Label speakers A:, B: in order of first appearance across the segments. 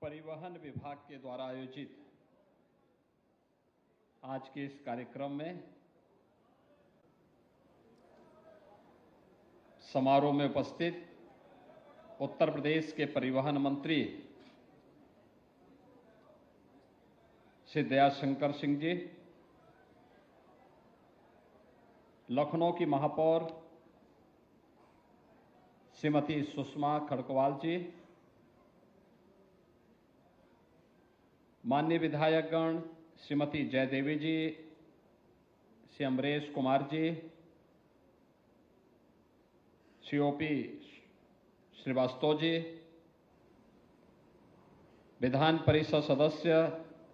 A: परिवहन विभाग के द्वारा आयोजित आज के इस कार्यक्रम में समारोह में उपस्थित उत्तर प्रदेश के परिवहन मंत्री श्री दयाशंकर सिंह जी, लखनऊ की महापौर श्रीमती सुषमा खड़गवाल जी, माननीय विधायकगण श्रीमती जयदेवी जी, श्री अमरेश कुमार जी, श्री ओपी श्रीवास्तव जी, विधान परिषद सदस्य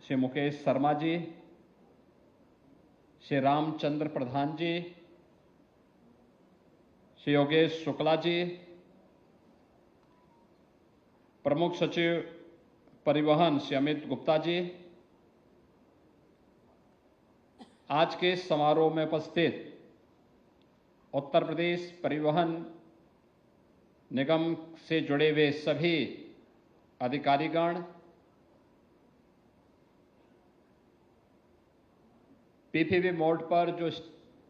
A: श्री मुकेश शर्मा जी, श्री रामचंद्र प्रधान जी, श्री योगेश शुक्ला जी, प्रमुख सचिव परिवहन श्री अमित गुप्ता जी, आज के समारोह में उपस्थित उत्तर प्रदेश परिवहन निगम से जुड़े हुए सभी अधिकारीगण, पीपीपी मोड पर जो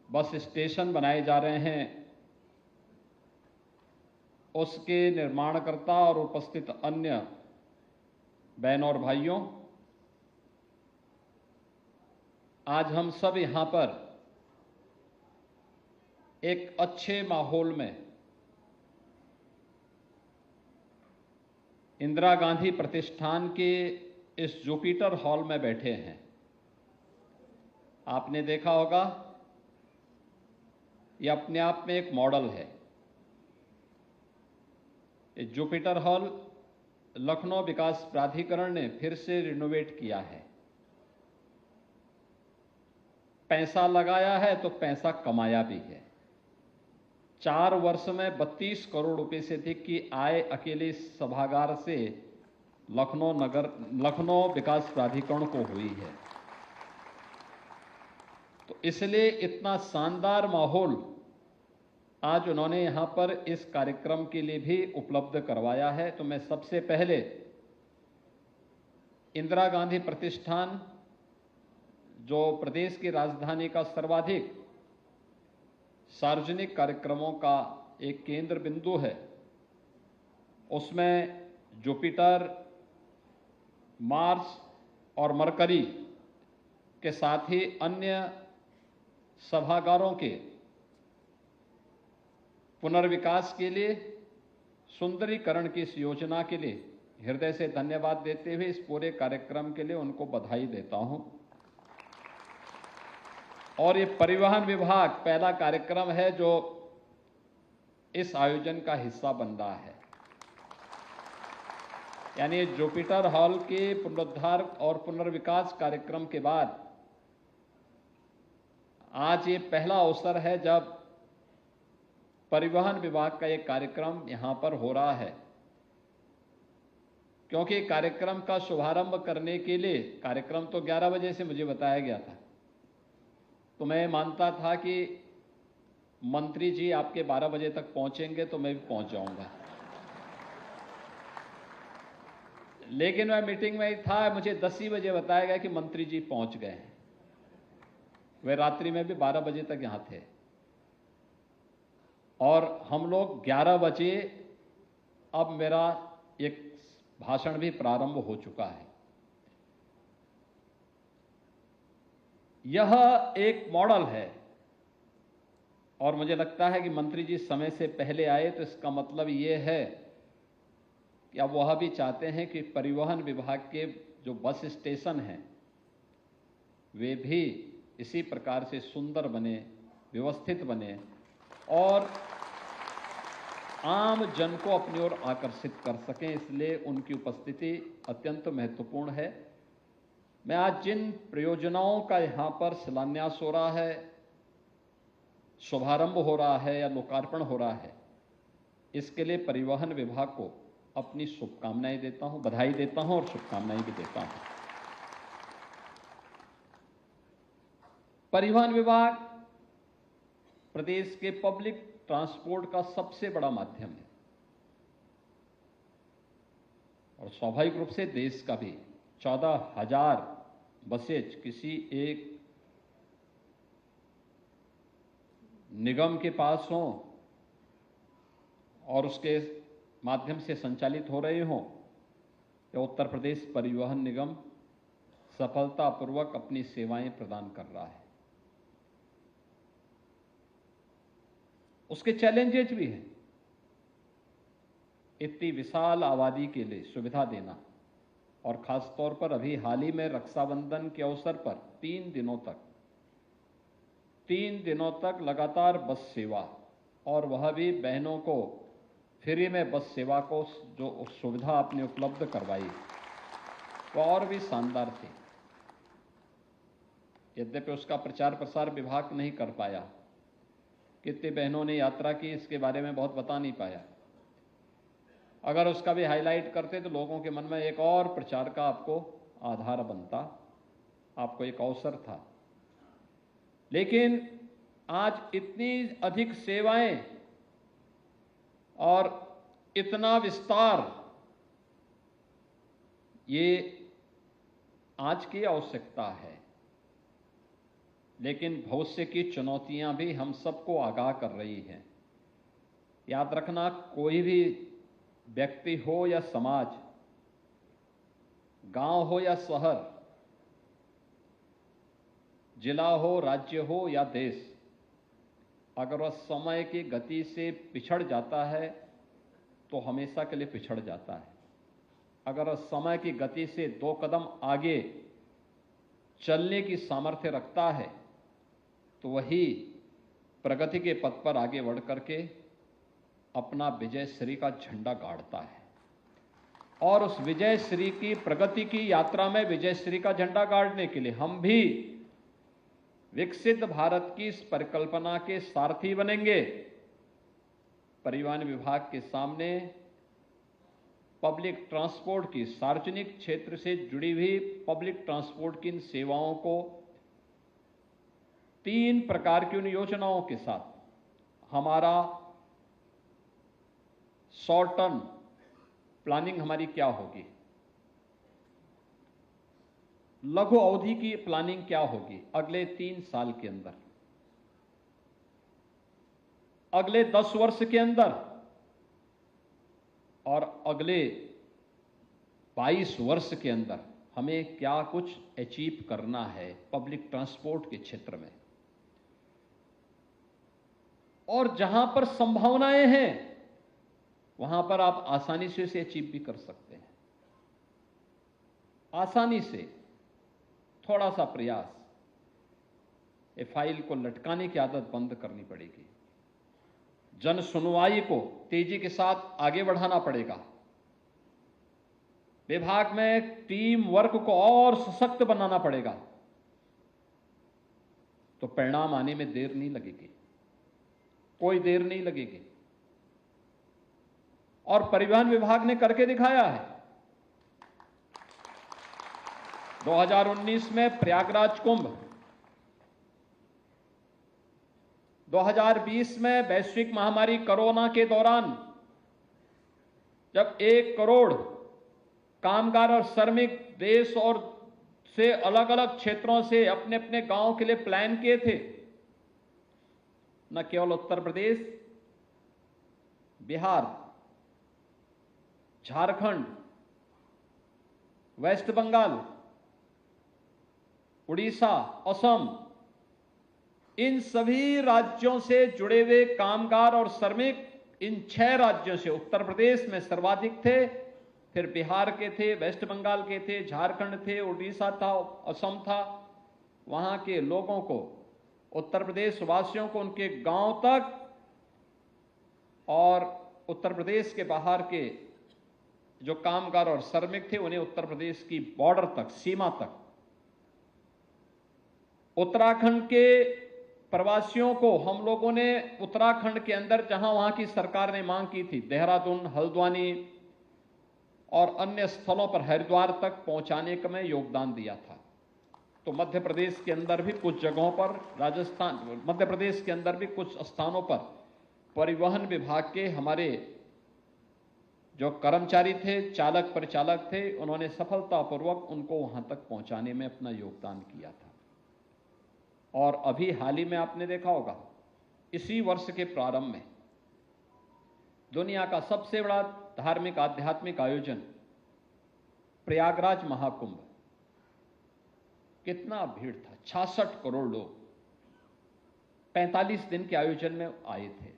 A: बस स्टेशन बनाए जा रहे हैं उसके निर्माणकर्ता और उपस्थित अन्य बहनों और भाइयों, आज हम सब यहां पर एक अच्छे माहौल में इंदिरा गांधी प्रतिष्ठान के इस जुपिटर हॉल में बैठे हैं। आपने देखा होगा यह अपने आप में एक मॉडल है। ये जुपिटर हॉल लखनऊ विकास प्राधिकरण ने फिर से रिनोवेट किया है। पैसा लगाया है तो पैसा कमाया भी है। 4 वर्ष में 32 करोड़ रुपए से अधिक की आय अकेले इस सभागार से लखनऊ विकास प्राधिकरण को हुई है। तो इसलिए इतना शानदार माहौल आज उन्होंने यहां पर इस कार्यक्रम के लिए भी उपलब्ध करवाया है। तो मैं सबसे पहले इंदिरा गांधी प्रतिष्ठान, जो प्रदेश की राजधानी का सर्वाधिक सार्वजनिक कार्यक्रमों का एक केंद्र बिंदु है, उसमें जुपिटर, मार्स और मरकरी के साथ ही अन्य सभागारों के पुनर्विकास के लिए, सुंदरीकरण की इस योजना के लिए हृदय से धन्यवाद देते हुए इस पूरे कार्यक्रम के लिए उनको बधाई देता हूं। और ये परिवहन विभाग पहला कार्यक्रम है जो इस आयोजन का हिस्सा बन रहा है। यानी जुपिटर हॉल के पुनरुद्धार और पुनर्विकास कार्यक्रम के बाद आज ये पहला अवसर है जब परिवहन विभाग का एक कार्यक्रम यहां पर हो रहा है। क्योंकि कार्यक्रम का शुभारंभ करने के लिए, कार्यक्रम तो 11 बजे से मुझे बताया गया था, तो मैं मानता था कि मंत्री जी आपके 12 बजे तक पहुंचेंगे तो मैं भी पहुंच जाऊंगा। लेकिन मैं मीटिंग में ही था, मुझे 10 ही बजे बताया गया कि मंत्री जी पहुंच गए हैं। वे रात्रि में भी 12 बजे तक यहां थे और हम लोग 11 बजे, अब मेरा एक भाषण भी प्रारंभ हो चुका है। यह एक मॉडल है और मुझे लगता है कि मंत्री जी समय से पहले आए, तो इसका मतलब यह है कि अब वह भी चाहते हैं कि परिवहन विभाग के जो बस स्टेशन हैं वे भी इसी प्रकार से सुंदर बने, व्यवस्थित बने और आम जन को अपनी ओर आकर्षित कर सकें। इसलिए उनकी उपस्थिति अत्यंत महत्वपूर्ण है। मैं आज जिन परियोजनाओं का यहां पर शिलान्यास हो रहा है, शुभारंभ हो रहा है या लोकार्पण हो रहा है, इसके लिए परिवहन विभाग को अपनी शुभकामनाएं देता हूं, बधाई देता हूं और शुभकामनाएं भी देता हूं। परिवहन विभाग प्रदेश के पब्लिक ट्रांसपोर्ट का सबसे बड़ा माध्यम है और स्वाभाविक रूप से देश का भी 14,000 बसेज किसी एक निगम के पास हों और उसके माध्यम से संचालित हो रहे हों, या उत्तर प्रदेश परिवहन निगम सफलतापूर्वक अपनी सेवाएं प्रदान कर रहा है। उसके चैलेंजेज भी हैं। इतनी विशाल आबादी के लिए सुविधा देना, और खासतौर पर अभी हाल ही में रक्षाबंधन के अवसर पर 3 दिनों तक लगातार बस सेवा, और वह भी बहनों को फ्री में बस सेवा को जो सुविधा आपने उपलब्ध करवाई वह और भी शानदार थी। यद्यपि उसका प्रचार प्रसार विभाग नहीं कर पाया, कितनी बहनों ने यात्रा की इसके बारे में बहुत बता नहीं पाया। अगर उसका भी हाईलाइट करते तो लोगों के मन में एक और प्रचार का आपको आधार बनता, आपको एक अवसर था। लेकिन आज इतनी अधिक सेवाएं और इतना विस्तार, ये आज की आवश्यकता है, लेकिन भविष्य की चुनौतियां भी हम सबको आगाह कर रही हैं। याद रखना, कोई भी व्यक्ति हो या समाज, गांव हो या शहर, जिला हो, राज्य हो या देश, अगर वह समय की गति से पिछड़ जाता है तो हमेशा के लिए पिछड़ जाता है। अगर वह समय की गति से 2 कदम आगे चलने की सामर्थ्य रखता है तो वही प्रगति के पथ पर आगे बढ़ करके अपना विजयश्री का झंडा गाड़ता है। और उस विजयश्री की, प्रगति की यात्रा में विजयश्री का झंडा गाड़ने के लिए हम भी विकसित भारत की इस परिकल्पना के सारथी बनेंगे। परिवहन विभाग के सामने पब्लिक ट्रांसपोर्ट की, सार्वजनिक क्षेत्र से जुड़ी हुई पब्लिक ट्रांसपोर्ट की इन सेवाओं को 3 प्रकार की उन योजनाओं के साथ हमारा शॉर्ट टर्म प्लानिंग हमारी क्या होगी, लघु अवधि की प्लानिंग क्या होगी अगले 3 साल के अंदर, अगले 10 वर्ष के अंदर, और अगले 22 वर्ष के अंदर हमें क्या कुछ अचीव करना है पब्लिक ट्रांसपोर्ट के क्षेत्र में। और जहां पर संभावनाएं हैं वहां पर आप आसानी से इसे अचीव भी कर सकते हैं। आसानी से, थोड़ा सा प्रयास, ये फाइल को लटकाने की आदत बंद करनी पड़ेगी। जन सुनवाई को तेजी के साथ आगे बढ़ाना पड़ेगा। विभाग में टीम वर्क को और सशक्त बनाना पड़ेगा, तो परिणाम आने में देर नहीं लगेगी, कोई देर नहीं लगेगी। और परिवहन विभाग ने करके दिखाया है। 2019 में प्रयागराज कुंभ, 2020 में वैश्विक महामारी कोरोना के दौरान जब 1 करोड़ कामगार और श्रमिक देश और से अलग अलग क्षेत्रों से अपने अपने गांव के लिए प्लान किए थे, न केवल उत्तर प्रदेश, बिहार, झारखंड, वेस्ट बंगाल, उड़ीसा, असम, इन सभी राज्यों से जुड़े हुए कामगार और श्रमिक इन 6 राज्यों से, उत्तर प्रदेश में सर्वाधिक थे, फिर बिहार के थे, वेस्ट बंगाल के थे, झारखंड थे, उड़ीसा था, असम था। वहां के लोगों को, उत्तर प्रदेश वासियों को उनके गांव तक और उत्तर प्रदेश के बाहर के जो कामगार और श्रमिक थे उन्हें उत्तर प्रदेश की बॉर्डर तक, सीमा तक। उत्तराखंड के प्रवासियों को हम लोगों ने उत्तराखंड के अंदर, जहां वहां की सरकार ने मांग की थी, देहरादून, हल्द्वानी और अन्य स्थलों पर, हरिद्वार तक पहुंचाने का में योगदान दिया था। तो मध्य प्रदेश के अंदर भी कुछ जगहों पर, राजस्थान, मध्य प्रदेश के अंदर भी कुछ स्थानों पर परिवहन विभाग के हमारे जो कर्मचारी थे, चालक परिचालक थे, उन्होंने सफलतापूर्वक उनको वहां तक पहुंचाने में अपना योगदान किया था। और अभी हाल ही में आपने देखा होगा, इसी वर्ष के प्रारंभ में दुनिया का सबसे बड़ा धार्मिक आध्यात्मिक आयोजन प्रयागराज महाकुंभ, कितना भीड़ था, 66 करोड़ लोग 45 दिन के आयोजन में आए थे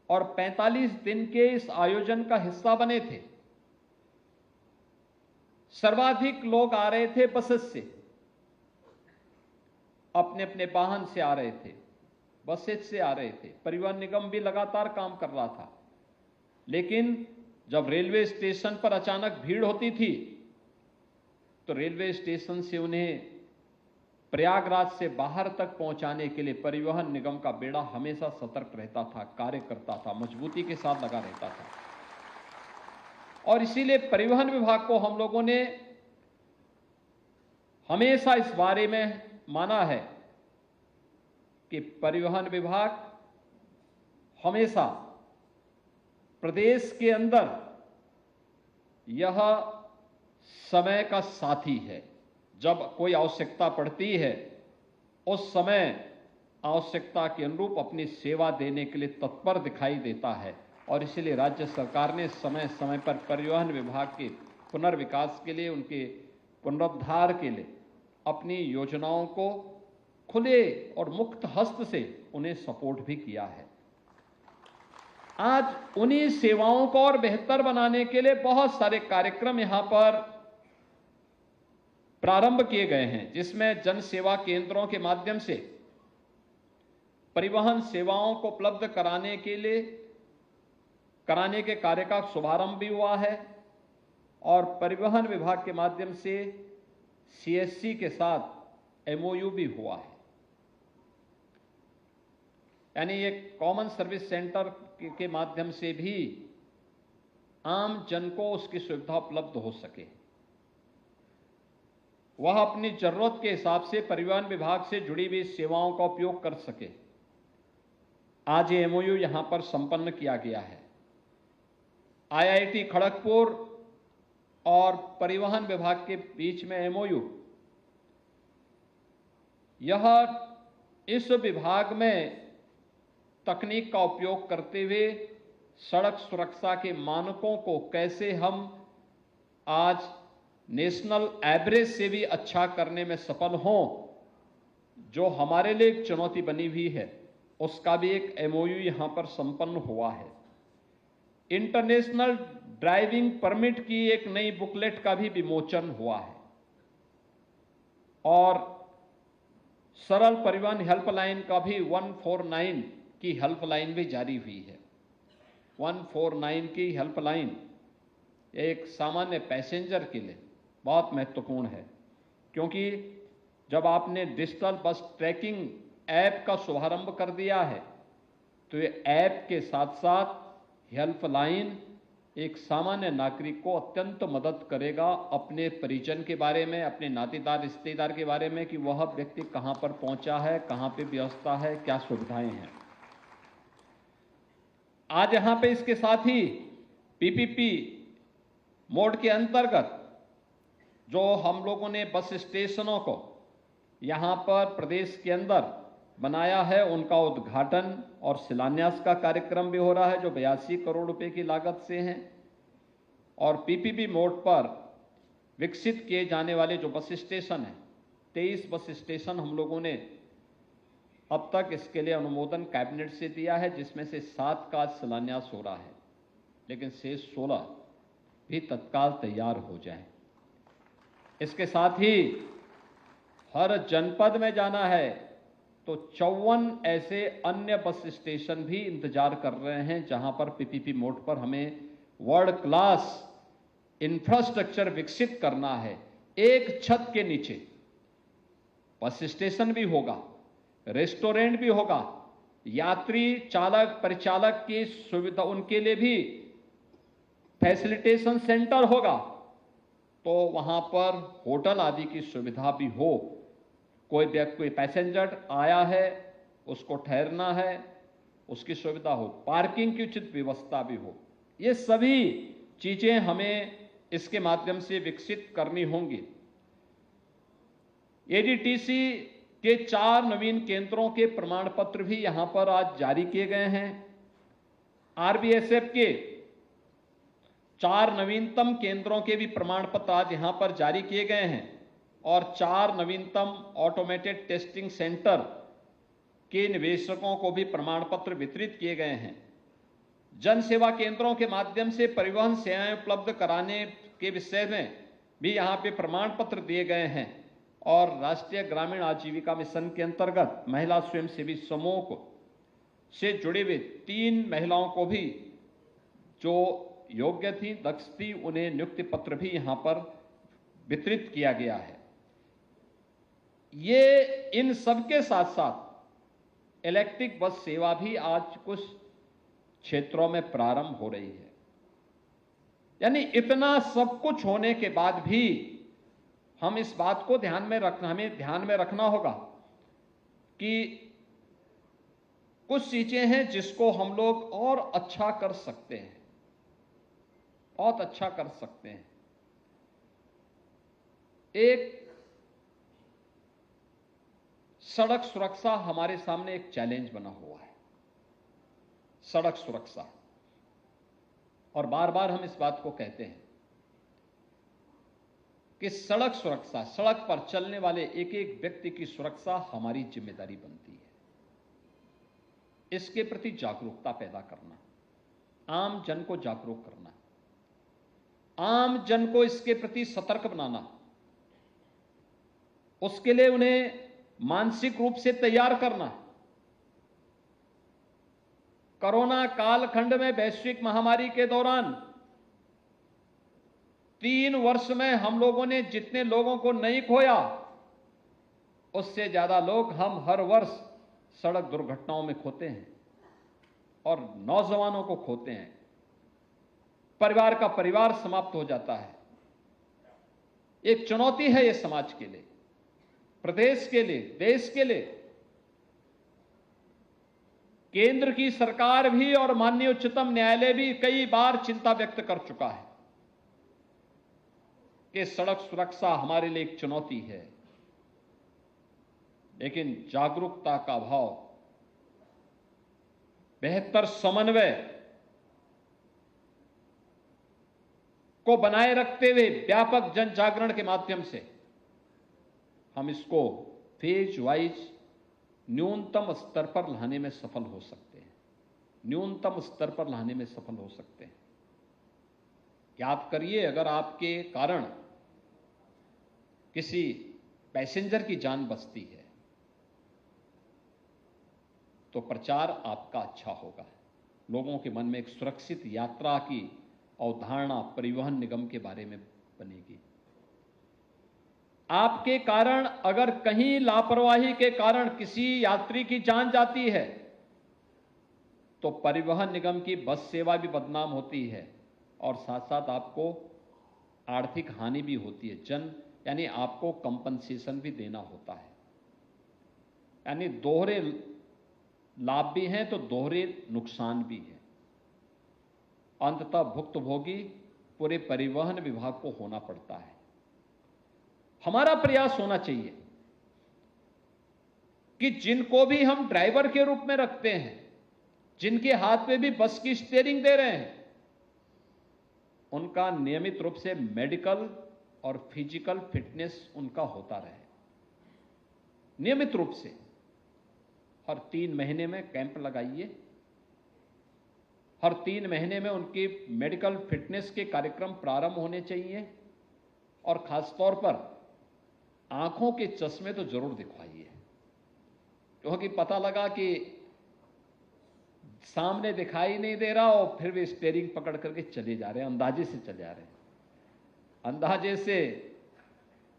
A: और 45 दिन के इस आयोजन का हिस्सा बने थे। सर्वाधिक लोग आ रहे थे बसेस से, अपने अपने वाहन से आ रहे थे, बसेस से आ रहे थे। परिवहन निगम भी लगातार काम कर रहा था, लेकिन जब रेलवे स्टेशन पर अचानक भीड़ होती थी तो रेलवे स्टेशन से उन्हें प्रयागराज से बाहर तक पहुंचाने के लिए परिवहन निगम का बेड़ा हमेशा सतर्क रहता था, कार्य करता था, मजबूती के साथ लगा रहता था। और इसीलिए परिवहन विभाग को हम लोगों ने हमेशा इस बारे में माना है कि परिवहन विभाग हमेशा प्रदेश के अंदर यह समय का साथी है। जब कोई आवश्यकता पड़ती है उस समय आवश्यकता के अनुरूप अपनी सेवा देने के लिए तत्पर दिखाई देता है। और इसलिए राज्य सरकार ने समय समय पर परिवहन विभाग के पुनर्विकास के लिए, उनके पुनरुद्धार के लिए अपनी योजनाओं को खुले और मुक्त हस्त से उन्हें सपोर्ट भी किया है। आज उन्हीं सेवाओं को और बेहतर बनाने के लिए बहुत सारे कार्यक्रम यहां पर प्रारंभ किए गए हैं, जिसमें जन सेवा केंद्रों के माध्यम से परिवहन सेवाओं को उपलब्ध कराने के कार्य का शुभारंभ भी हुआ है और परिवहन विभाग के माध्यम से सीएससी के साथ एमओयू भी हुआ है। यानी एक कॉमन सर्विस सेंटर के माध्यम से भी आम जन को उसकी सुविधा उपलब्ध हो सके, वह अपनी जरूरत के हिसाब से परिवहन विभाग से जुड़ी हुई सेवाओं का उपयोग कर सके। आज ये एमओयू यहां पर संपन्न किया गया है। आईआईटी खड़गपुर और परिवहन विभाग के बीच में एमओयू, यह इस विभाग में तकनीक का उपयोग करते हुए सड़क सुरक्षा के मानकों को कैसे हम आज नेशनल एवरेज से भी अच्छा करने में सफल हों, जो हमारे लिए एक चुनौती बनी हुई है, उसका भी एक एमओयू यहां पर संपन्न हुआ है। इंटरनेशनल ड्राइविंग परमिट की एक नई बुकलेट का भी विमोचन हुआ है और सरल परिवहन हेल्पलाइन का भी 149 की हेल्पलाइन भी जारी हुई है। 149 की हेल्पलाइन एक सामान्य पैसेंजर के लिए बहुत महत्वपूर्ण है, क्योंकि जब आपने डिजिटल बस ट्रैकिंग ऐप का शुभारंभ कर दिया है तो ये ऐप के साथ साथ हेल्पलाइन एक सामान्य नागरिक को अत्यंत मदद करेगा अपने परिजन के बारे में, अपने नातेदार रिश्तेदार के बारे में कि वह व्यक्ति कहां पर पहुंचा है, कहां पे व्यवस्था है, क्या सुविधाएं हैं। आज यहां पे इसके साथ ही पीपीपी मोड के अंतर्गत जो हम लोगों ने बस स्टेशनों को यहां पर प्रदेश के अंदर बनाया है, उनका उद्घाटन और शिलान्यास का कार्यक्रम भी हो रहा है, जो 82 करोड़ रुपए की लागत से हैं। और पीपीपी मोड पर विकसित किए जाने वाले जो बस स्टेशन हैं, 23 बस स्टेशन हम लोगों ने अब तक इसके लिए अनुमोदन कैबिनेट से दिया है, जिसमें से 7 का शिलान्यास हो रहा है, लेकिन शेष 16 भी तत्काल तैयार हो जाएं। इसके साथ ही हर जनपद में जाना है तो 54 ऐसे अन्य बस स्टेशन भी इंतजार कर रहे हैं, जहां पर पीपीपी मोड पर हमें वर्ल्ड क्लास इंफ्रास्ट्रक्चर विकसित करना है। एक छत के नीचे बस स्टेशन भी होगा, रेस्टोरेंट भी होगा, यात्री चालक परिचालक की सुविधा, उनके लिए भी फैसिलिटेशन सेंटर होगा, तो वहां पर होटल आदि की सुविधा भी हो। कोई पैसेंजर आया है, उसको ठहरना है, उसकी सुविधा हो, पार्किंग की उचित व्यवस्था भी हो। ये सभी चीजें हमें इसके माध्यम से विकसित करनी होंगी। एडीटीसी के 4 नवीन केंद्रों के प्रमाण पत्र भी यहां पर आज जारी किए गए हैं। आरबीएसएफ के 4 नवीनतम केंद्रों के भी प्रमाण पत्र आज यहां पर जारी किए गए हैं और 4 नवीनतम ऑटोमेटेड टेस्टिंग सेंटर के निवेशकों को भी प्रमाण पत्र वितरित किए गए हैं। जन सेवा केंद्रों के माध्यम से परिवहन सेवाएं उपलब्ध कराने के विषय में भी यहां पे प्रमाण पत्र दिए गए हैं और राष्ट्रीय ग्रामीण आजीविका मिशन के अंतर्गत महिला स्वयंसेवी समूह को से जुड़े हुए 3 महिलाओं को भी जो योग्य थी, दक्ष थी, उन्हें नियुक्ति पत्र भी यहां पर वितरित किया गया है। ये इन सबके साथ साथ इलेक्ट्रिक बस सेवा भी आज कुछ क्षेत्रों में प्रारंभ हो रही है। यानी इतना सब कुछ होने के बाद भी हम इस बात को हमें ध्यान में रखना होगा कि कुछ चीजें हैं जिसको हम लोग और अच्छा कर सकते हैं, बहुत अच्छा कर सकते हैं। एक सड़क सुरक्षा हमारे सामने एक चैलेंज बना हुआ है, सड़क सुरक्षा। और बार बार हम इस बात को कहते हैं कि सड़क सुरक्षा, सड़क पर चलने वाले एक एक व्यक्ति की सुरक्षा हमारी जिम्मेदारी बनती है। इसके प्रति जागरूकता पैदा करना, आम जन को जागरूक करना, आम जन को इसके प्रति सतर्क बनाना, उसके लिए उन्हें मानसिक रूप से तैयार करना। कोरोना कालखंड में वैश्विक महामारी के दौरान 3 वर्ष में हम लोगों ने जितने लोगों को नहीं खोया, उससे ज्यादा लोग हम हर वर्ष सड़क दुर्घटनाओं में खोते हैं और नौजवानों को खोते हैं। परिवार का परिवार समाप्त हो जाता है। एक चुनौती है ये समाज के लिए, प्रदेश के लिए, देश के लिए। केंद्र की सरकार भी और माननीय उच्चतम न्यायालय भी कई बार चिंता व्यक्त कर चुका है कि सड़क सुरक्षा हमारे लिए एक चुनौती है, लेकिन जागरूकता का अभाव, बेहतर समन्वय को बनाए रखते हुए व्यापक जन जागरण के माध्यम से हम इसको फेज वाइज न्यूनतम स्तर पर लाने में सफल हो सकते हैं, न्यूनतम स्तर पर लाने में सफल हो सकते हैं। याद करिए, अगर आपके कारण किसी पैसेंजर की जान बचती है तो प्रचार आपका अच्छा होगा, लोगों के मन में एक सुरक्षित यात्रा की अवधारणा परिवहन निगम के बारे में बनेगी। आपके कारण अगर कहीं लापरवाही के कारण किसी यात्री की जान जाती है तो परिवहन निगम की बस सेवा भी बदनाम होती है और साथ साथ आपको आर्थिक हानि भी होती है। यानी आपको कंपनसेशन भी देना होता है। यानी दोहरे लाभ भी हैं तो दोहरे नुकसान भी है। अंततः भुक्तभोगी पूरे परिवहन विभाग को होना पड़ता है। हमारा प्रयास होना चाहिए कि जिनको भी हम ड्राइवर के रूप में रखते हैं, जिनके हाथ में भी बस की स्टीयरिंग दे रहे हैं, उनका नियमित रूप से मेडिकल और फिजिकल फिटनेस उनका होता रहे। नियमित रूप से हर 3 महीने में कैंप लगाइए, हर 3 महीने में उनकी मेडिकल फिटनेस के कार्यक्रम प्रारंभ होने चाहिए और खासतौर पर आंखों के चश्मे तो जरूर दिखवाइए, क्योंकि पता लगा कि सामने दिखाई नहीं दे रहा और फिर भी स्टीयरिंग पकड़ करके चले जा रहे हैं, अंदाजे से चले जा रहे हैं। अंदाजे से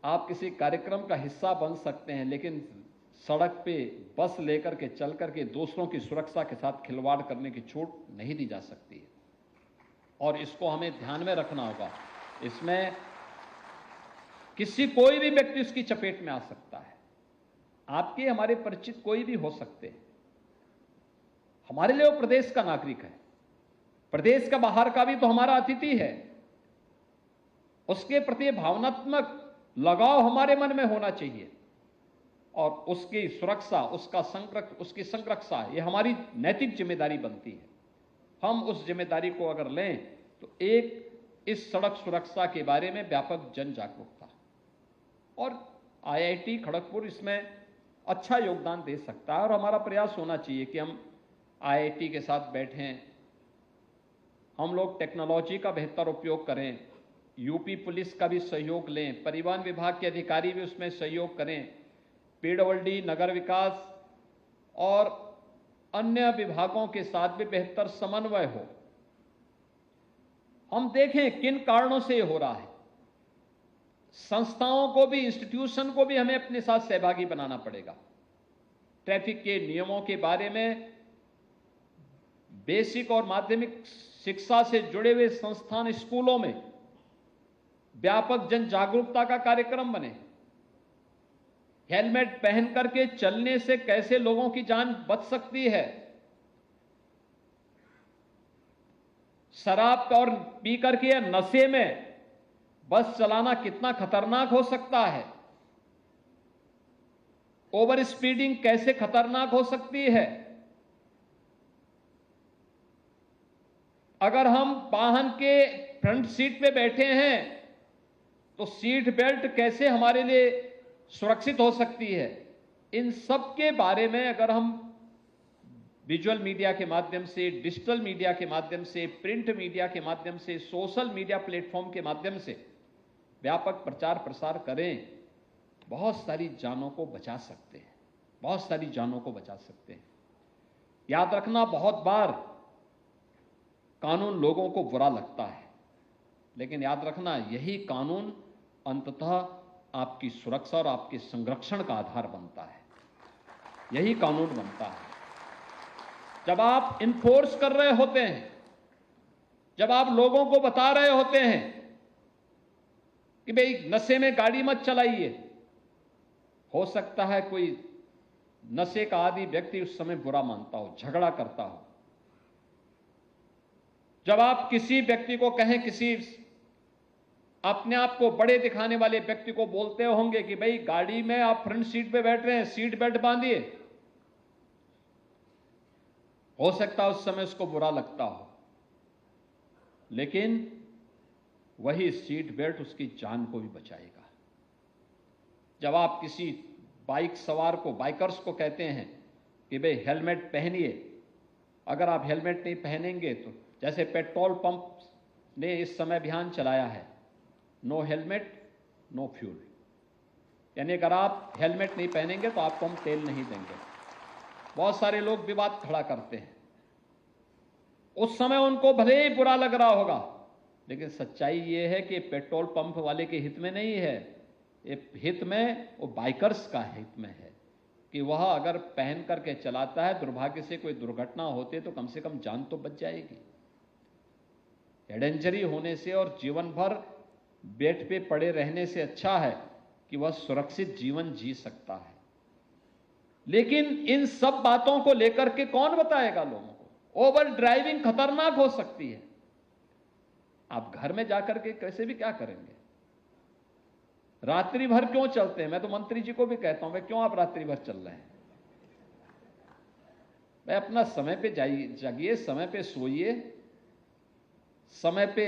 A: आप किसी कार्यक्रम का हिस्सा बन सकते हैं, लेकिन सड़क पे बस लेकर के चल करके दूसरों की सुरक्षा के साथ खिलवाड़ करने की छूट नहीं दी जा सकती है और इसको हमें ध्यान में रखना होगा। इसमें कोई भी व्यक्ति उसकी चपेट में आ सकता है। आपके हमारे परिचित कोई भी हो सकते हैं। हमारे लिए वो प्रदेश का नागरिक है, प्रदेश का बाहर का भी तो हमारा अतिथि है, उसके प्रति भावनात्मक लगाव हमारे मन में होना चाहिए और उसकी सुरक्षा, उसकी संरक्षा ये हमारी नैतिक जिम्मेदारी बनती है। हम उस जिम्मेदारी को अगर लें तो एक इस सड़क सुरक्षा के बारे में व्यापक जन जागरूकता, और आईआईटी खड़गपुर इसमें अच्छा योगदान दे सकता है और हमारा प्रयास होना चाहिए कि हम आईआईटी के साथ बैठें, हम लोग टेक्नोलॉजी का बेहतर उपयोग करें, यूपी पुलिस का भी सहयोग लें, परिवहन विभाग के अधिकारी भी उसमें सहयोग करें, पीडब्ल्यूडी, नगर विकास और अन्य विभागों के साथ भी बेहतर समन्वय हो। हम देखें किन कारणों से ये हो रहा है। संस्थाओं को भी, इंस्टीट्यूशन को भी हमें अपने साथ सहभागी बनाना पड़ेगा। ट्रैफिक के नियमों के बारे में बेसिक और माध्यमिक शिक्षा से जुड़े हुए संस्थान, स्कूलों में व्यापक जन जागरूकता का कार्यक्रम बने। हेलमेट पहन करके चलने से कैसे लोगों की जान बच सकती है, शराब और पी करके या नशे में बस चलाना कितना खतरनाक हो सकता है, ओवर स्पीडिंग कैसे खतरनाक हो सकती है। अगर हम वाहन के फ्रंट सीट पे बैठे हैं तो सीट बेल्ट कैसे हमारे लिए सुरक्षित हो सकती है। इन सब के बारे में अगर हम विजुअल मीडिया के माध्यम से, डिजिटल मीडिया के माध्यम से, प्रिंट मीडिया के माध्यम से, सोशल मीडिया प्लेटफॉर्म के माध्यम से व्यापक प्रचार प्रसार करें, बहुत सारी जानों को बचा सकते हैं, बहुत सारी जानों को बचा सकते हैं। याद रखना, बहुत बार कानून लोगों को बुरा लगता है, लेकिन याद रखना यही कानून अंततः आपकी सुरक्षा और आपके संरक्षण का आधार बनता है। यही कानून बनता है। जब आप इन्फोर्स कर रहे होते हैं, जब आप लोगों को बता रहे होते हैं कि भाई नशे में गाड़ी मत चलाइए, हो सकता है कोई नशे का आदी व्यक्ति उस समय बुरा मानता हो, झगड़ा करता हो। जब आप किसी व्यक्ति को कहें, किसी अपने आप को बड़े दिखाने वाले व्यक्ति को बोलते होंगे कि भाई गाड़ी में आप फ्रंट सीट पे बैठ रहे हैं, सीट बेल्ट बांधिए, हो सकता है उस समय उसको बुरा लगता हो, लेकिन वही सीट बेल्ट उसकी जान को भी बचाएगा। जब आप किसी बाइक सवार को, बाइकर्स को कहते हैं कि भाई हेलमेट पहनिए, अगर आप हेलमेट नहीं पहनेंगे तो, जैसे पेट्रोल पंप ने इस समय अभियान चलाया है, नो हेलमेट नो फ्यूल, यानी अगर आप हेलमेट नहीं पहनेंगे तो आपको हम तेल नहीं देंगे। बहुत सारे लोग विवाद खड़ा करते हैं, उस समय उनको भले ही बुरा लग रहा होगा, लेकिन सच्चाई ये है कि पेट्रोल पंप वाले के हित में नहीं है, ये हित में, वो बाइकर्स का हित में है कि वह अगर पहन करके चलाता है, दुर्भाग्य से कोई दुर्घटना होती तो कम से कम जान तो बच जाएगी। हेड इंजरी होने से और जीवन भर बेड पे पड़े रहने से अच्छा है कि वह सुरक्षित जीवन जी सकता है। लेकिन इन सब बातों को लेकर के कौन बताएगा लोगों को? ओवर ड्राइविंग खतरनाक हो सकती है। आप घर में जाकर के कैसे भी क्या करेंगे? रात्रि भर क्यों चलते हैं? मैं तो मंत्री जी को भी कहता हूं, भाई क्यों आप रात्रि भर चल रहे हैं? भाई अपना समय पे जागिए, समय पे सोइए, समय पे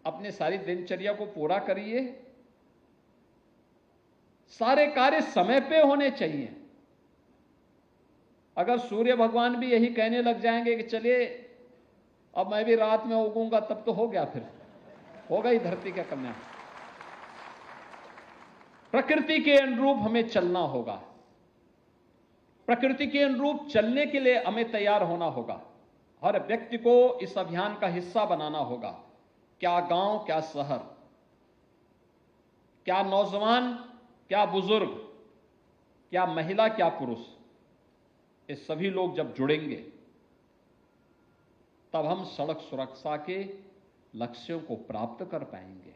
A: अपने सारी दिनचर्या को पूरा करिए। सारे कार्य समय पे होने चाहिए। अगर सूर्य भगवान भी यही कहने लग जाएंगे कि चलिए अब मैं भी रात में उगूंगा, तब तो हो गया, फिर हो गई धरती का कन्या। प्रकृति के अनुरूप हमें चलना होगा। प्रकृति के अनुरूप चलने के लिए हमें तैयार होना होगा। हर व्यक्ति को इस अभियान का हिस्सा बनाना होगा। क्या गांव, क्या शहर, क्या नौजवान, क्या बुजुर्ग, क्या महिला, क्या पुरुष, ये सभी लोग जब जुड़ेंगे तब हम सड़क सुरक्षा के लक्ष्यों को प्राप्त कर पाएंगे।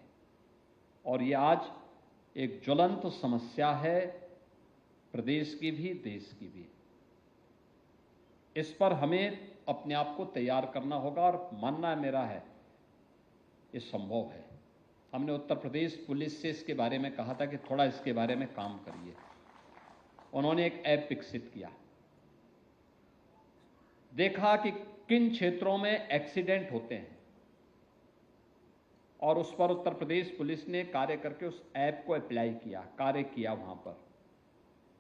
A: और ये आज एक ज्वलंत समस्या है, प्रदेश की भी, देश की भी। इस पर हमें अपने आप को तैयार करना होगा और मानना मेरा है ये संभव है। हमने उत्तर प्रदेश पुलिस से इसके बारे में कहा था कि थोड़ा इसके बारे में काम करिए। उन्होंने एक ऐप विकसित किया, देखा कि किन क्षेत्रों में एक्सीडेंट होते हैं और उस पर उत्तर प्रदेश पुलिस ने कार्य करके उस ऐप को अप्लाई किया, कार्य किया, वहां पर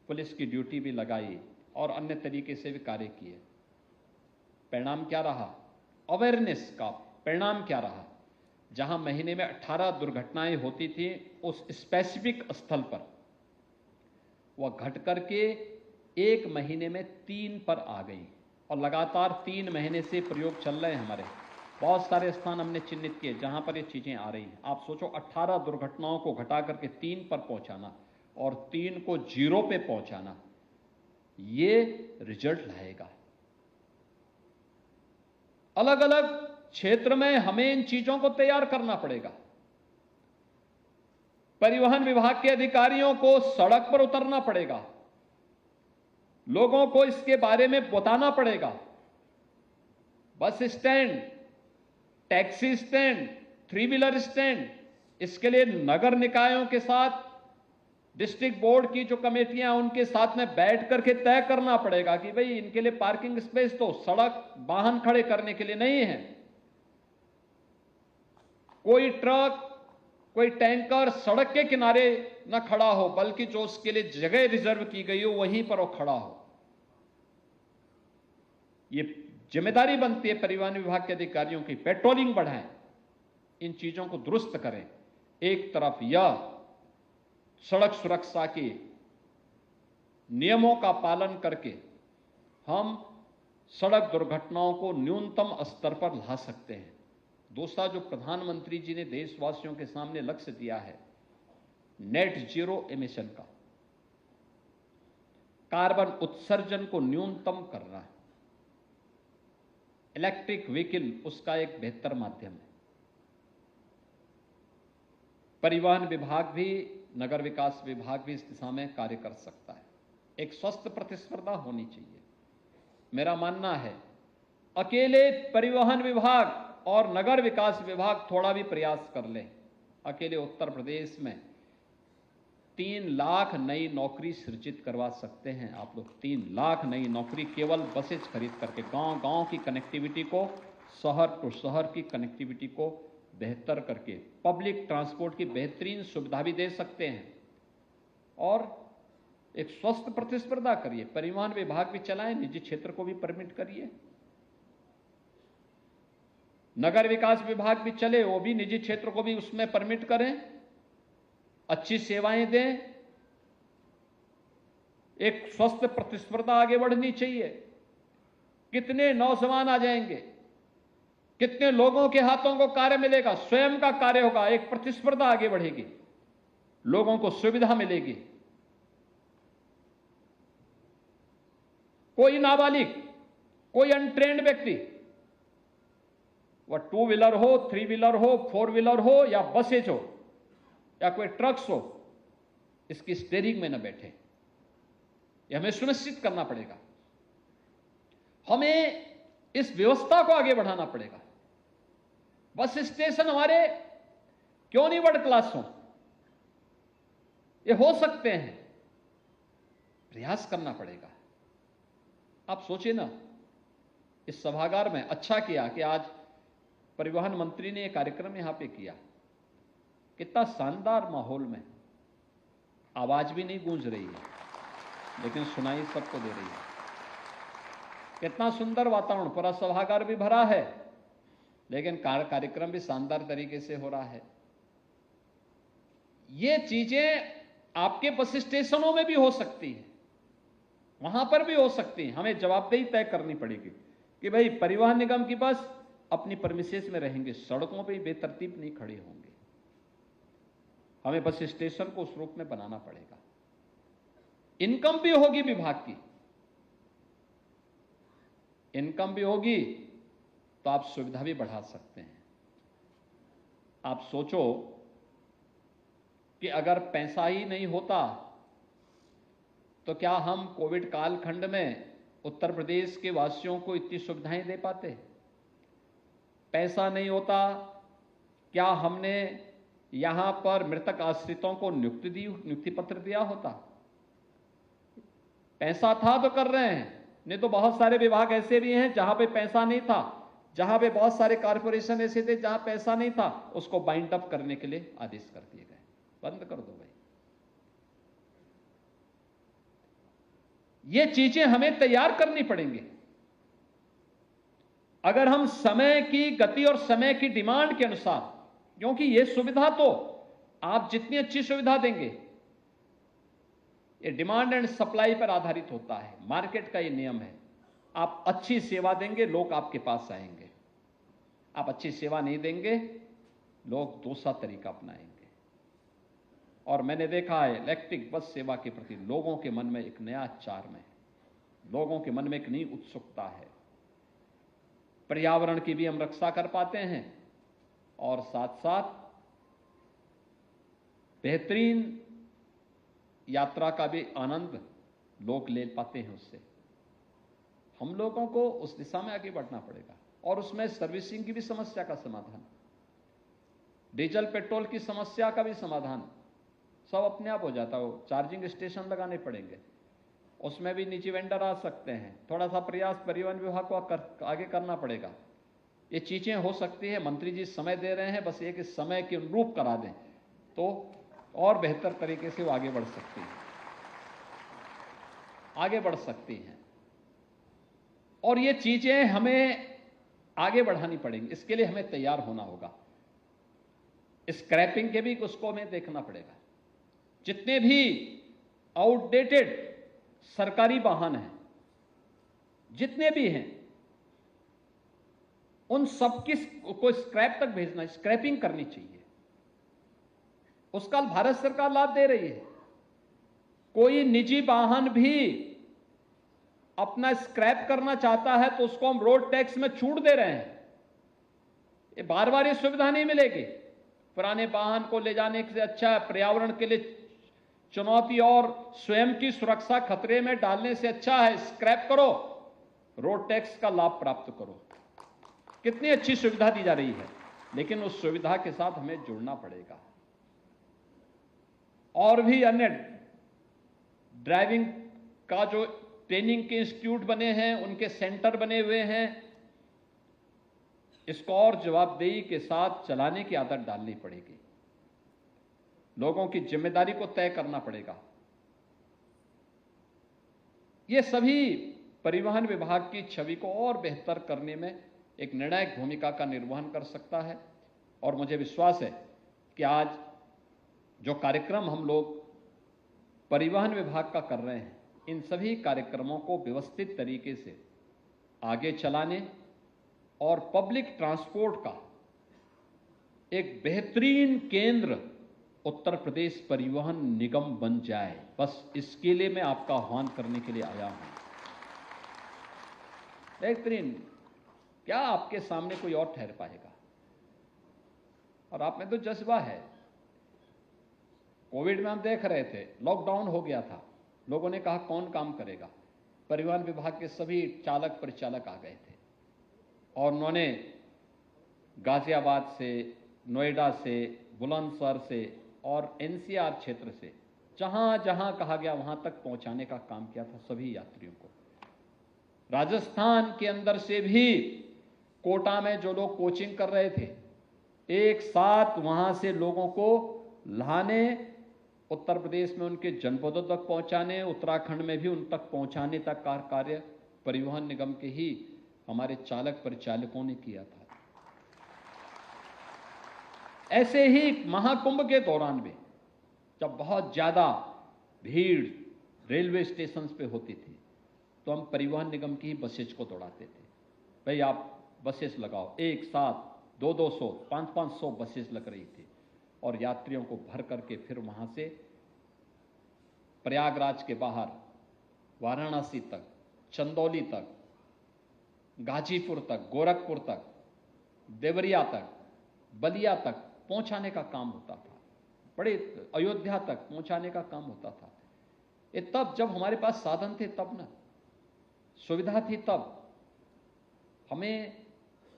A: पुलिस की ड्यूटी भी लगाई और अन्य तरीके से भी कार्य किए। परिणाम क्या रहा? अवेयरनेस का परिणाम क्या रहा? जहां महीने में 18 दुर्घटनाएं होती थी, उस स्पेसिफिक स्थल पर वह घट करके 1 महीने में 3 पर आ गई और लगातार 3 महीने से प्रयोग चल रहे हैं हमारे। बहुत सारे स्थान हमने चिन्हित किए जहां पर ये चीजें आ रही हैं। आप सोचो, 18 दुर्घटनाओं को घटा करके 3 पर पहुंचाना और 3 को 0 पे पहुंचाना, ये रिजल्ट लाएगा। अलग अलग क्षेत्र में हमें इन चीजों को तैयार करना पड़ेगा। परिवहन विभाग के अधिकारियों को सड़क पर उतरना पड़ेगा, लोगों को इसके बारे में बताना पड़ेगा। Bus stand, taxi stand, 3 wheeler stand, इसके लिए नगर निकायों के साथ डिस्ट्रिक्ट बोर्ड की जो कमेटियां, उनके साथ में बैठ करके तय करना पड़ेगा कि भाई इनके लिए पार्किंग स्पेस तो सड़क वाहन खड़े करने के लिए नहीं है। कोई ट्रक, कोई टैंकर सड़क के किनारे न खड़ा हो, बल्कि जो उसके लिए जगह रिजर्व की गई हो वहीं पर वो खड़ा हो। ये जिम्मेदारी बनती है परिवहन विभाग के अधिकारियों की। पेट्रोलिंग बढ़ाएं, इन चीजों को दुरुस्त करें। एक तरफ यह सड़क सुरक्षा के नियमों का पालन करके हम सड़क दुर्घटनाओं को न्यूनतम स्तर पर ला सकते हैं। दूसरा, जो प्रधानमंत्री जी ने देशवासियों के सामने लक्ष्य दिया है, नेट जीरो एमिशन का, कार्बन उत्सर्जन को न्यूनतम करना है। इलेक्ट्रिक व्हीकल उसका एक बेहतर माध्यम है। परिवहन विभाग भी, नगर विकास विभाग भी इस दिशा में कार्य कर सकता है। एक स्वस्थ प्रतिस्पर्धा होनी चाहिए। मेरा मानना है अकेले परिवहन विभाग और नगर विकास विभाग थोड़ा भी प्रयास कर लें, अकेले उत्तर प्रदेश में 3 लाख नई नौकरी सृजित करवा सकते हैं आप लोग। 3 लाख नई नौकरी केवल बसेज खरीद करके। गांव गांव की कनेक्टिविटी को, शहर टू शहर की कनेक्टिविटी को बेहतर करके पब्लिक ट्रांसपोर्ट की बेहतरीन सुविधा भी दे सकते हैं और एक स्वस्थ प्रतिस्पर्धा करिए। परिवहन विभाग भी चलाएं, निजी क्षेत्र को भी परमिट करिए। नगर विकास विभाग भी चले, वो भी निजी क्षेत्र को भी उसमें परमिट करें, अच्छी सेवाएं दें। एक स्वस्थ प्रतिस्पर्धा आगे बढ़नी चाहिए। कितने नौजवान आ जाएंगे, कितने लोगों के हाथों को कार्य मिलेगा, स्वयं का कार्य होगा, एक प्रतिस्पर्धा आगे बढ़ेगी, लोगों को सुविधा मिलेगी। कोई नाबालिग, कोई अनट्रेन्ड व्यक्ति, वह 2 व्हीलर हो, 3 व्हीलर हो, 4 व्हीलर हो या बसेज हो या कोई ट्रक्स हो, इसकी स्टीयरिंग में न बैठे। यह हमें सुनिश्चित करना पड़ेगा। हमें इस व्यवस्था को आगे बढ़ाना पड़ेगा। बस स्टेशन हमारे क्यों नहीं वर्ल्ड क्लास हो? ये हो सकते हैं, प्रयास करना पड़ेगा। आप सोचिए ना, इस सभागार में अच्छा किया कि आज परिवहन मंत्री ने यह कार्यक्रम यहां पे किया। कितना शानदार माहौल में, आवाज भी नहीं गूंज रही है लेकिन सुनाई सबको दे रही है। कितना सुंदर वातावरण, पूरा सभागार भी भरा है लेकिन कार्यक्रम भी शानदार तरीके से हो रहा है। ये चीजें आपके बस स्टेशनों में भी हो सकती हैं, वहां पर भी हो सकती हैं। हमें जवाबदेही तय करनी पड़ेगी कि भाई परिवहन निगम की बस अपनी परमिसेस में रहेंगे, सड़कों पे बेतरतीब नहीं खड़े होंगे। हमें बस स्टेशन को उस रूप में बनाना पड़ेगा। इनकम भी होगी विभाग की, इनकम भी होगी तो आप सुविधा भी बढ़ा सकते हैं। आप सोचो कि अगर पैसा ही नहीं होता तो क्या हम कोविड कालखंड में उत्तर प्रदेश के वासियों को इतनी सुविधाएं दे पाते? पैसा नहीं होता, क्या हमने यहां पर मृतक आश्रितों को नियुक्ति पत्र दिया होता? पैसा था तो कर रहे हैं, नहीं तो बहुत सारे विभाग ऐसे भी हैं जहां पे पैसा नहीं था, जहां पे बहुत सारे कॉर्पोरेशन ऐसे थे जहां पैसा नहीं था, उसको बाइंड अप करने के लिए आदेश कर दिए गए, बंद कर दो भाई। ये चीजें हमें तैयार करनी पड़ेंगी। अगर हम समय की गति और समय की डिमांड के अनुसार, क्योंकि ये सुविधा तो आप जितनी अच्छी सुविधा देंगे, ये डिमांड एंड सप्लाई पर आधारित होता है, मार्केट का ये नियम है। आप अच्छी सेवा देंगे, लोग आपके पास आएंगे। आप अच्छी सेवा नहीं देंगे, लोग दूसरा तरीका अपनाएंगे। और मैंने देखा है इलेक्ट्रिक बस सेवा के प्रति लोगों के मन में एक नया चार्म है, लोगों के मन में एक नई उत्सुकता है। पर्यावरण की भी हम रक्षा कर पाते हैं और साथ साथ बेहतरीन यात्रा का भी आनंद लोग ले पाते हैं उससे। हम लोगों को उस दिशा में आगे बढ़ना पड़ेगा और उसमें सर्विसिंग की भी समस्या का समाधान, डीजल पेट्रोल की समस्या का भी समाधान सब अपने आप हो जाता हो। चार्जिंग स्टेशन लगाने पड़ेंगे, उसमें भी निजी वेंडर आ सकते हैं। थोड़ा सा प्रयास परिवहन विभाग को आगे करना पड़ेगा। ये चीजें हो सकती है, मंत्री जी समय दे रहे हैं, बस एक समय के अनुरूप करा दें तो और बेहतर तरीके से वो आगे बढ़ सकती हैं, आगे बढ़ सकती हैं। और ये चीजें हमें आगे बढ़ानी पड़ेंगी, इसके लिए हमें तैयार होना होगा। स्क्रैपिंग के भी उसको हमें देखना पड़ेगा। जितने भी आउटडेटेड सरकारी वाहन हैं, जितने भी हैं, उन सबकी को स्क्रैप तक भेजना, स्क्रैपिंग करनी चाहिए। उसका भारत सरकार लाभ दे रही है। कोई निजी वाहन भी अपना स्क्रैप करना चाहता है तो उसको हम रोड टैक्स में छूट दे रहे हैं। ये बार बार ये सुविधा नहीं मिलेगी। पुराने वाहन को ले जाने से अच्छा है, पर्यावरण के लिए चुनौती और स्वयं की सुरक्षा खतरे में डालने से अच्छा है स्क्रैप करो, रोड टैक्स का लाभ प्राप्त करो। कितनी अच्छी सुविधा दी जा रही है, लेकिन उस सुविधा के साथ हमें जुड़ना पड़ेगा। और भी अन्य ड्राइविंग का जो ट्रेनिंग के इंस्टीट्यूट बने हैं, उनके सेंटर बने हुए हैं, इसको और जवाबदेही के साथ चलाने की आदत डालनी पड़ेगी। लोगों की जिम्मेदारी को तय करना पड़ेगा। ये सभी परिवहन विभाग की छवि को और बेहतर करने में एक निर्णायक भूमिका का निर्वहन कर सकता है। और मुझे विश्वास है कि आज जो कार्यक्रम हम लोग परिवहन विभाग का कर रहे हैं, इन सभी कार्यक्रमों को व्यवस्थित तरीके से आगे चलाने और पब्लिक ट्रांसपोर्ट का एक बेहतरीन केंद्र उत्तर प्रदेश परिवहन निगम बन जाए, बस इसके लिए मैं आपका आह्वान करने के लिए आया हूं। बेहतरीन क्या आपके सामने कोई और ठहर पाएगा? और आप में तो जज्बा है। कोविड में हम देख रहे थे, लॉकडाउन हो गया था, लोगों ने कहा कौन काम करेगा। परिवहन विभाग के सभी चालक परिचालक आ गए थे और उन्होंने गाजियाबाद से, नोएडा से, बुलंदशहर से और एनसीआर क्षेत्र से जहां जहां कहा गया वहां तक पहुंचाने का काम किया था सभी यात्रियों को। राजस्थान के अंदर से भी कोटा में जो लोग कोचिंग कर रहे थे, एक साथ वहां से लोगों को लाने, उत्तर प्रदेश में उनके जनपदों तक पहुंचाने, उत्तराखंड में भी उन तक पहुंचाने तक का कार्य परिवहन निगम के ही हमारे चालक परिचालकों ने किया था। ऐसे ही महाकुंभ के दौरान भी जब बहुत ज्यादा भीड़ रेलवे स्टेशन पे होती थी तो हम परिवहन निगम की ही बसेज को दौड़ाते थे। भाई आप बसेस लगाओ, एक साथ 200-200, 500-500 बसेस लग रही थी और यात्रियों को भर करके फिर वहां से प्रयागराज के बाहर वाराणसी तक, चंदौली तक, गाजीपुर तक, गोरखपुर तक, देवरिया तक, बलिया तक पहुंचाने का काम होता था। बड़े अयोध्या तक पहुंचाने का काम होता था। ये तब जब हमारे पास साधन थे तब ना। सुविधा थी तब। हमें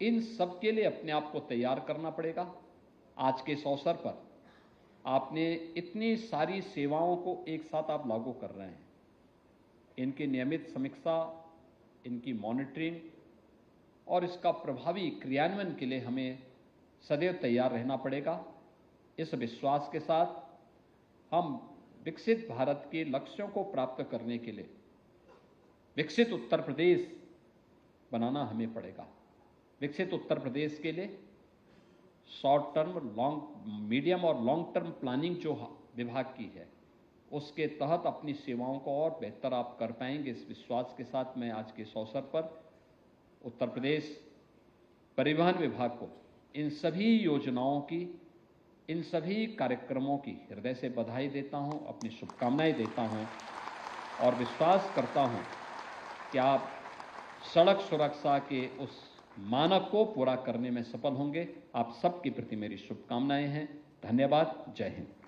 A: इन सब के लिए अपने आप को तैयार करना पड़ेगा। आज के इस अवसर पर आपने इतनी सारी सेवाओं को एक साथ आप लागू कर रहे हैं। इनकी नियमित समीक्षा, इनकी मॉनिटरिंग और इसका प्रभावी क्रियान्वयन के लिए हमें सदैव तैयार रहना पड़ेगा। इस विश्वास के साथ हम विकसित भारत के लक्ष्यों को प्राप्त करने के लिए विकसित उत्तर प्रदेश बनाना हमें पड़ेगा। विकसित उत्तर प्रदेश के लिए शॉर्ट टर्म, मीडियम और लॉन्ग टर्म प्लानिंग जो विभाग की है, उसके तहत अपनी सेवाओं को और बेहतर आप कर पाएंगे। इस विश्वास के साथ मैं आज के इस अवसर पर उत्तर प्रदेश परिवहन विभाग को इन सभी योजनाओं की, इन सभी कार्यक्रमों की हृदय से बधाई देता हूं, अपनी शुभकामनाएं देता हूं और विश्वास करता हूं कि आप सड़क सुरक्षा के उस मानक को पूरा करने में सफल होंगे। आप सबके प्रति मेरी शुभकामनाएं हैं। धन्यवाद। जय हिंद।